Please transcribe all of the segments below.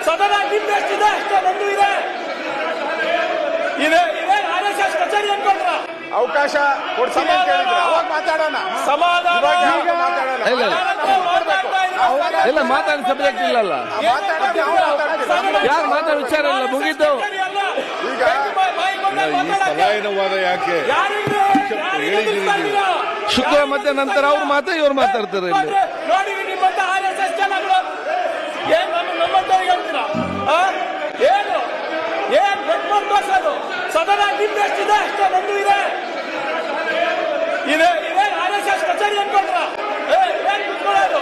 ಸದನ ನಿಮ್ಮೆಷ್ಟಿದೆ ಅಷ್ಟೇ ನಂದು ಇದೆ. RSS ಕಚೇರಿ ಅನ್ಕೊಂಡ್ರ ಅವಕಾಶ ಕೊಡ್ತೀನಿ ಅಂತ ಹೇಳಿದ್ರು, ಅವಾಗ ಮಾತಾಡೋಣ. ಸಮಾಧಾನ ಇಲ್ಲ ಮಾತಾಡೋ ಸಬ್ಜೆಕ್ಟ್ ಇಲ್ಲಲ್ಲ, ಯಾರು ಮಾತಾಡೋ ವಿಚಾರ ಇಲ್ಲ, ಮುಗಿದ್ದು. ಈಗ ಸಲಹೆನವಾದ ಯಾಕೆ ಶುಕ್ರವಾರ ಮಧ್ಯ ನಂತರ ಅವ್ರು ಇವ್ರು ಮಾತಾಡ್ತಾರೆ ಇಲ್ಲಿ. ನೋಡಿ ನಿಮ್ಮಂತ RSS ಜನಗಳು ಏನ್ ನಮ್ಮಂತವ್ರಿಗೆ ಹೇಳ್ತೀರಾ? ಏನ್ ತೋರ್ಸೋದು? ಸದನ ನಿಮ್ಮೆಷ್ಟಿದೆ ಅಷ್ಟೇ ನಂದು ಇದೆ. RSS ಕಚೇರಿ ಅನ್ಕೊಂಡ್ರ ಏನ್ ಕುತ್ಕೊಳ್ಳೋದು?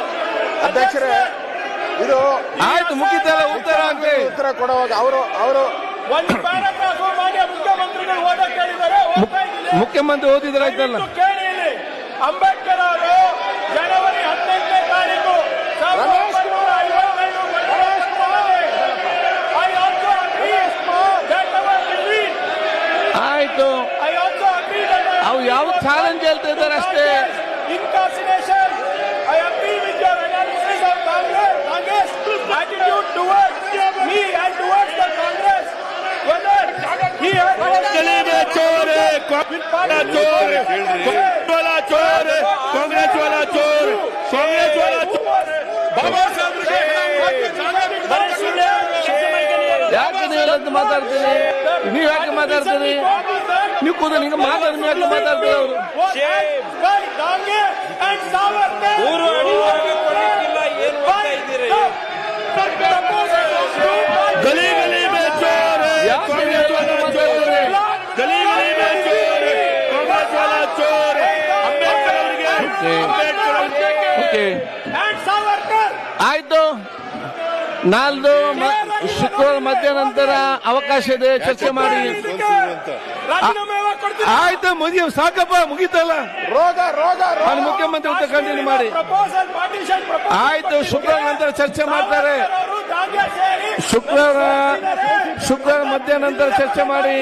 ಅಧ್ಯಕ್ಷರೇ, ಇದು ಆಯ್ತು ಮುಗಿತಲ್ಲ, ಉತ್ತರ ಕೊಡುವಾಗ ಅವರು ಒಂದು ಪ್ಯಾರಾಗ್ರಾಫ್ ಮಾನ್ಯ ಮುಖ್ಯಮಂತ್ರಿಗಳು ಓದಕ್ಕೆ ಹೇಳಿದ್ದಾರೆ. ಮುಖ್ಯಮಂತ್ರಿ ಓದಿದ್ರೆ ಆಯ್ತಲ್ಲ. ಕೇಳಿ, ಇಲ್ಲಿ ಅಂಬೇಡ್ಕರ್ ಅವರು ಜನವರಿ 18ನೇ ತಾರೀಕು 1955 ಆಯ್ತು, ಅವು ಯಾವ ಚಾಲೆಂಜ್ ಹೇಳ್ತಾ ಇದ್ದಾರೆ ಅಷ್ಟೇ. Incarceration. I agree with your analysis of Congress attitude towards me and towards the Congress. Whether he has चोर है, कांग्रेस वाला चोर, कांग्रेस वाला चोर, कांग्रेस वाला चोर, बाबा साहब ಯಾಕೆ ನೀವೆಲ್ಲ ಮಾತಾಡ್ತೀನಿ? ನೀವ್ ಯಾಕೆ ಮಾತಾಡ್ತೀನಿ? ನೀವು ಕೂದಲು ಹಿಂಗ ಮಾತಾಡಿ ಯಾಕೆ ಮಾತಾಡ್ತೀವಿ? ಅವರು गली गली में चोर है, कांग्रेस वाला चोर है, गली गली में चोर है, कांग्रेस वाला चोर है, अंबेडकर ಆಯ್ತು. ನಾಲ್ದು ಶುಕ್ರವಾರ ಮಧ್ಯ ನಂತರ ಅವಕಾಶ ಇದೆ, ಚರ್ಚೆ ಮಾಡಿ. ಆಯ್ತು, ಸಾಕಪ್ಪ, ಮುಗೀತಲ್ಲ. ನಾನು ಮುಖ್ಯಮಂತ್ರಿ ಅಂತ ಕಂಟಿನ್ಯೂ ಮಾಡಿ. ಆಯ್ತು, ಶುಕ್ರವಾರ ನಂತರ ಚರ್ಚೆ ಮಾಡ್ತಾರೆ. ಶುಕ್ರವಾರ ಮಧ್ಯ ನಂತರ ಚರ್ಚೆ ಮಾಡಿ.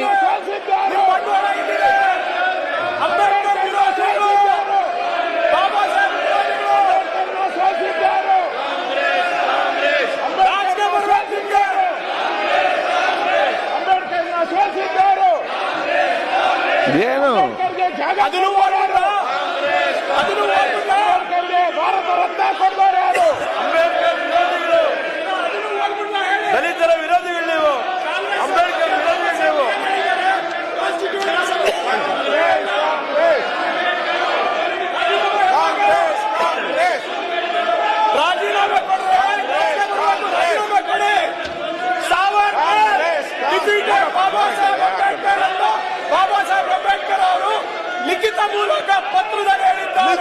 ಏನು ದಲಿತರ ವಿರೋಧಿಗಳು ನೀವು, ಅಂಬೇಡ್ಕರ್ ವಿರೋಧಿಗಳು ನೀವು. ರಾಜೀನಾಮೆ ಕೊಡಿ. ಬಾಬಾ ಸಾಹೇಬ್ ಅಂಬೇಡ್ಕರ್ ಅವರು ಲಿಖಿತ ಮೂಲಕ ಪತ್ರದಲ್ಲಿ ಹೇಳಿದ್ದಾರೆ.